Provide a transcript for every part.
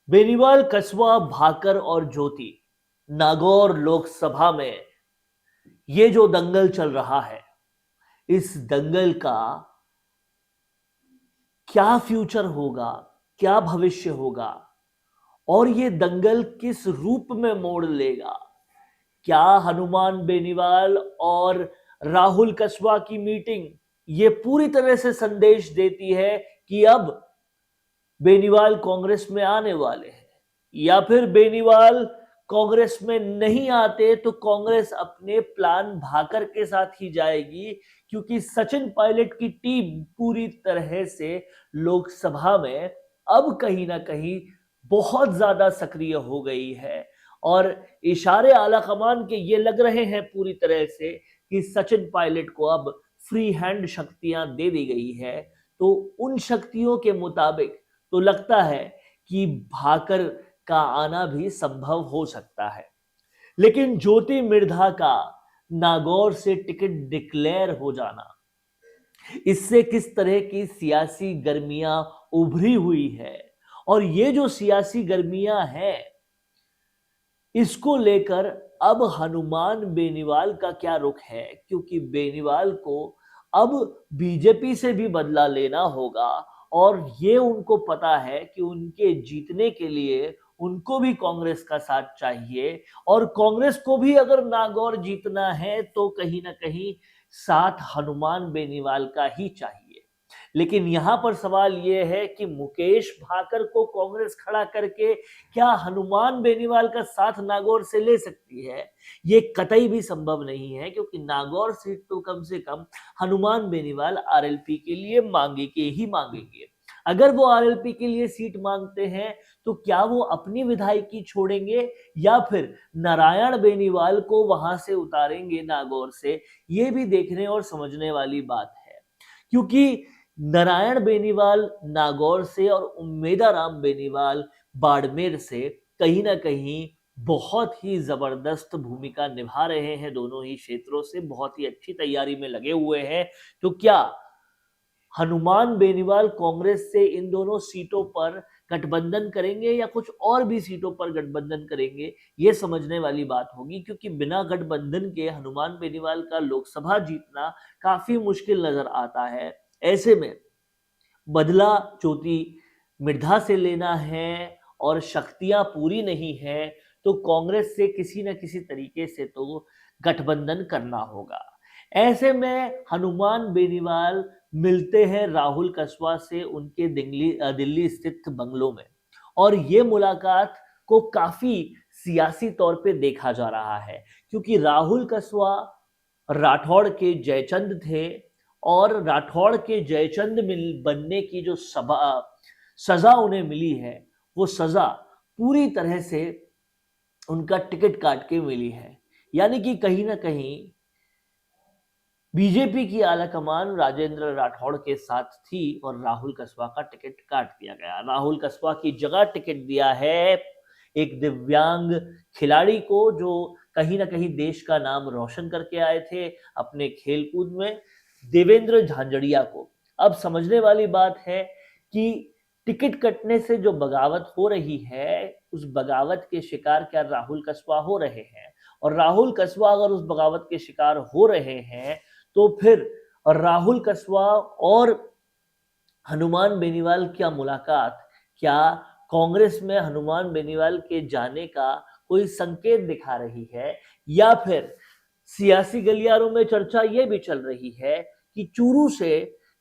बेनीवाल, कस्बा, भाकर और ज्योति, नागौर लोकसभा में ये जो दंगल चल रहा है, इस दंगल का क्या फ्यूचर होगा, क्या भविष्य होगा और ये दंगल किस रूप में मोड़ लेगा? क्या हनुमान बेनीवाल और राहुल कस्बा की मीटिंग ये पूरी तरह से संदेश देती है कि अब बेनीवाल कांग्रेस में आने वाले हैं, या फिर बेनीवाल कांग्रेस में नहीं आते तो कांग्रेस अपने प्लान भाकर के साथ ही जाएगी, क्योंकि सचिन पायलट की टीम पूरी तरह से लोकसभा में अब कहीं ना कहीं बहुत ज्यादा सक्रिय हो गई है और इशारे आला कमान के ये लग रहे हैं पूरी तरह से कि सचिन पायलट को अब फ्री हैंड शक्तियां दे दी गई है। तो उन शक्तियों के मुताबिक तो लगता है कि भाकर का आना भी संभव हो सकता है। लेकिन ज्योति मिर्धा का नागौर से टिकट डिक्लेयर हो जाना, इससे किस तरह की सियासी गर्मियां उभरी हुई है और ये जो सियासी गर्मियां हैं, इसको लेकर अब हनुमान बेनीवाल का क्या रुख है, क्योंकि बेनीवाल को अब बीजेपी से भी बदला लेना होगा और ये उनको पता है कि उनके जीतने के लिए उनको भी कांग्रेस का साथ चाहिए और कांग्रेस को भी अगर नागौर जीतना है तो कहीं ना कहीं साथ हनुमान बेनीवाल का ही चाहिए। लेकिन यहां पर सवाल यह है कि मुकेश भाकर को कांग्रेस खड़ा करके क्या हनुमान बेनीवाल का साथ नागौर से ले सकती है? ये कतई भी संभव नहीं है, क्योंकि नागौर सीट तो कम से कम हनुमान बेनीवाल आरएलपी के लिए मांगेंगे ही मांगेंगे। अगर वो आरएलपी के लिए सीट मांगते हैं तो क्या वो अपनी विधायकी छोड़ेंगे या फिर नारायण बेनीवाल को वहां से उतारेंगे नागौर से? ये भी देखने और समझने वाली बात है, क्योंकि नारायण बेनीवाल नागौर से और उम्मेदा राम बेनीवाल बाड़मेर से कहीं ना कहीं बहुत ही जबरदस्त भूमिका निभा रहे हैं, दोनों ही क्षेत्रों से बहुत ही अच्छी तैयारी में लगे हुए हैं। तो क्या हनुमान बेनीवाल कांग्रेस से इन दोनों सीटों पर गठबंधन करेंगे या कुछ और भी सीटों पर गठबंधन करेंगे? ये समझने वाली बात होगी, क्योंकि बिना गठबंधन के हनुमान बेनीवाल का लोकसभा जीतना काफी मुश्किल नजर आता है। ऐसे में बदला ज्योति मिर्धा से लेना है और शक्तियां पूरी नहीं है तो कांग्रेस से किसी न किसी तरीके से तो गठबंधन करना होगा। ऐसे में हनुमान बेनीवाल मिलते हैं राहुल कस्वा से उनके दिल्ली स्थित बंगलों में, और ये मुलाकात को काफी सियासी तौर पे देखा जा रहा है, क्योंकि राहुल कस्वा राठौड़ के जयचंद थे और राठौड़ के जयचंद मिल बनने की जो सजा उन्हें मिली है, वो सजा पूरी तरह से उनका टिकट काट के मिली है। यानी कि कहीं ना कहीं बीजेपी की आलाकमान राजेंद्र राठौड़ के साथ थी और राहुल कस्बा का टिकट काट दिया गया। राहुल कस्बा की जगह टिकट दिया है एक दिव्यांग खिलाड़ी को, जो कहीं ना कहीं देश का नाम रोशन करके आए थे अपने खेलकूद में, देवेंद्र झांझड़िया को। अब समझने वाली बात है कि टिकट कटने से जो बगावत हो रही है, उस बगावत के शिकार क्या राहुल कस्बा हो रहे हैं? और राहुल कस्बा अगर उस बगावत के शिकार हो रहे हैं तो फिर राहुल कस्बा और हनुमान बेनीवाल की मुलाकात क्या कांग्रेस में हनुमान बेनीवाल के जाने का कोई संकेत दिखा रही है, या फिर सियासी गलियारों में चर्चा यह भी चल रही है कि चूरू से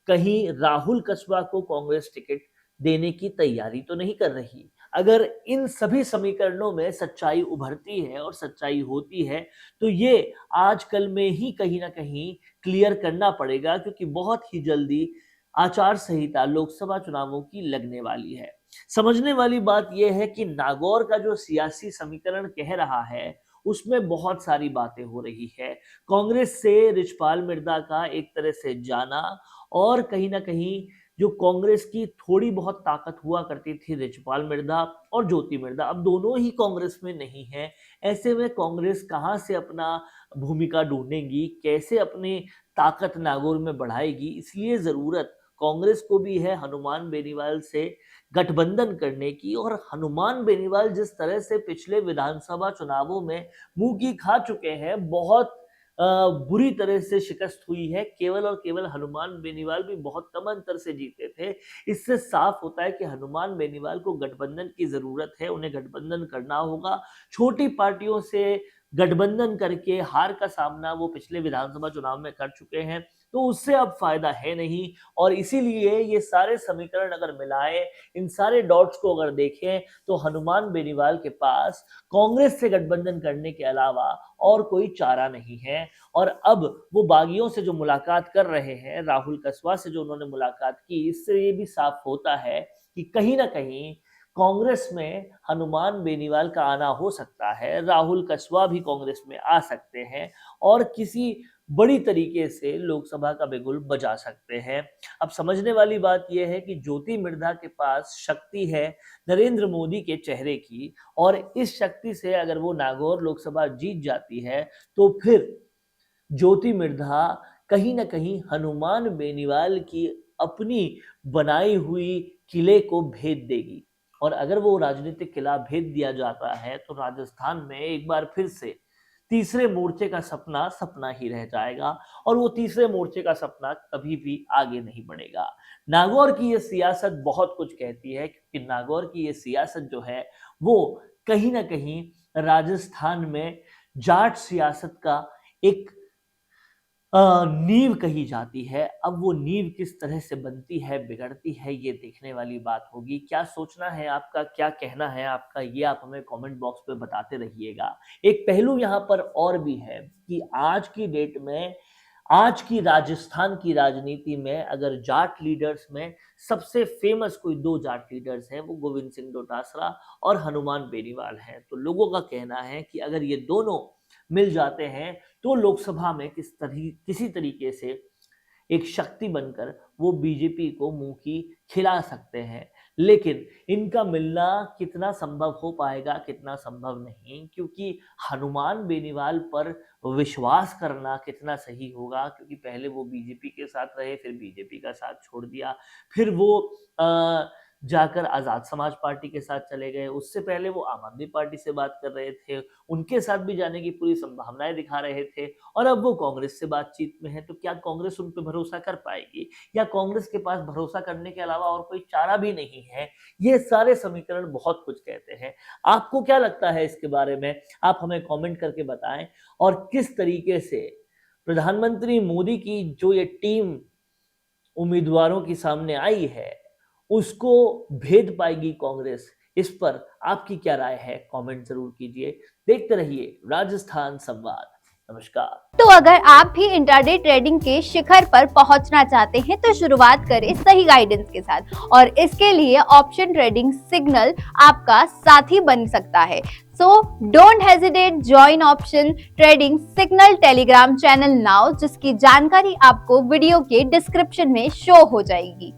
कहीं राहुल कस्बा को कांग्रेस टिकट देने की तैयारी तो नहीं कर रही? अगर इन सभी समीकरणों में सच्चाई उभरती है और सच्चाई होती है तो ये आजकल में ही कहीं ना कहीं क्लियर करना पड़ेगा, क्योंकि बहुत ही जल्दी आचार संहिता लोकसभा चुनावों की लगने वाली है। समझने वाली बात यह है कि नागौर का जो सियासी समीकरण कह रहा है उसमें बहुत सारी बातें हो रही है। कांग्रेस से रिचपाल मिर्दा का एक तरह से जाना, और कहीं ना कहीं जो कांग्रेस की थोड़ी बहुत ताकत हुआ करती थी रिचपाल मिर्दा और ज्योति मिर्दा, अब दोनों ही कांग्रेस में नहीं है। ऐसे में कांग्रेस कहां से अपना भूमिका ढूंढेगी, कैसे अपनी ताकत नागौर में बढ़ाएगी? इसलिए जरूरत कांग्रेस को भी है हनुमान बेनीवाल से गठबंधन करने की। और हनुमान बेनीवाल जिस तरह से पिछले विधानसभा चुनावों में मुंह की खा चुके हैं, बहुत बुरी तरह से शिकस्त हुई है। केवल और केवल हनुमान बेनीवाल भी बहुत कम अंतर से जीते थे। इससे साफ होता है कि हनुमान बेनीवाल को गठबंधन की जरूरत है, उन्हें गठबंधन करना होगा। छोटी पार्टियों से गठबंधन करके हार का सामना वो पिछले विधानसभा चुनाव में कर चुके हैं, तो उससे अब फायदा है नहीं। और इसीलिए ये सारे समीकरण अगर मिलाएं, इन सारे डॉट्स को अगर देखें, तो हनुमान बेनीवाल के पास कांग्रेस से गठबंधन करने के अलावा और कोई चारा नहीं है। और अब वो बागियों से जो मुलाकात कर रहे हैं, राहुल कसवा से जो उन्होंने मुलाकात की, इससे ये भी साफ होता है कि कहीं ना कहीं कांग्रेस में हनुमान बेनीवाल का आना हो सकता है, राहुल कसवा भी कांग्रेस में आ सकते हैं और किसी बड़ी तरीके से लोकसभा का बिगुल बजा सकते हैं। अब समझने वाली बात यह है कि ज्योति मिर्धा के पास शक्ति है नरेंद्र मोदी के चेहरे की, और इस शक्ति से अगर वो नागौर लोकसभा जीत जाती है, तो फिर ज्योति मिर्धा कहीं ना कहीं हनुमान बेनीवाल की अपनी बनाई हुई किले को भेद देगी। और अगर वो राजनीतिक किला भेद दिया जाता है, तो राजस्थान में एक बार फिर से तीसरे मोर्चे का सपना सपना ही रह जाएगा, और वो तीसरे मोर्चे का सपना कभी भी आगे नहीं बढ़ेगा। नागौर की ये सियासत बहुत कुछ कहती है, क्योंकि नागौर की ये सियासत जो है वो कहीं ना कहीं राजस्थान में जाट सियासत का एक नींव कही जाती है। अब वो नींव किस तरह से बनती है, बिगड़ती है, ये देखने वाली बात होगी। क्या सोचना है आपका, क्या कहना है आपका, ये आप हमें कमेंट बॉक्स पे बताते रहिएगा। एक पहलू यहाँ पर और भी है कि आज की डेट में, आज की राजस्थान की राजनीति में अगर जाट लीडर्स में सबसे फेमस कोई दो जाट लीडर्स हैं, वो गोविंद सिंह डोटासरा और हनुमान बेनीवाल हैं। तो लोगों का कहना है कि अगर ये दोनों मिल जाते हैं, तो लोकसभा में किसी तरीके से एक शक्ति बनकर वो बीजेपी को मुंह की खिला सकते हैं। लेकिन इनका मिलना कितना संभव हो पाएगा, कितना संभव नहीं, क्योंकि हनुमान बेनीवाल पर विश्वास करना कितना सही होगा, क्योंकि पहले वो बीजेपी के साथ रहे, फिर बीजेपी का साथ छोड़ दिया, फिर वो जाकर आजाद समाज पार्टी के साथ चले गए, उससे पहले वो आम आदमी पार्टी से बात कर रहे थे, उनके साथ भी जाने की पूरी संभावनाएं दिखा रहे थे, और अब वो कांग्रेस से बातचीत में है। तो क्या कांग्रेस उन पर भरोसा कर पाएगी, या कांग्रेस के पास भरोसा करने के अलावा और कोई चारा भी नहीं है? ये सारे समीकरण बहुत कुछ कहते हैं। आपको क्या लगता है इसके बारे में, आप हमें कॉमेंट करके बताएं। और किस तरीके से प्रधानमंत्री मोदी की जो ये टीम उम्मीदवारों के सामने आई है, उसको भेद पाएगी कांग्रेस, इस पर आपकी क्या राय है, कमेंट जरूर कीजिए। देखते रहिए राजस्थान संवाद। नमस्कार। तो अगर आप भी इंट्राडे ट्रेडिंग के शिखर पर पहुंचना चाहते हैं, तो शुरुआत करें सही गाइडेंस के साथ, और इसके लिए ऑप्शन ट्रेडिंग सिग्नल आपका साथी बन सकता है। So don't hesitate, join option trading signal Telegram channel now, जिसकी जानकारी आपको वीडियो के डिस्क्रिप्शन में शो हो जाएगी।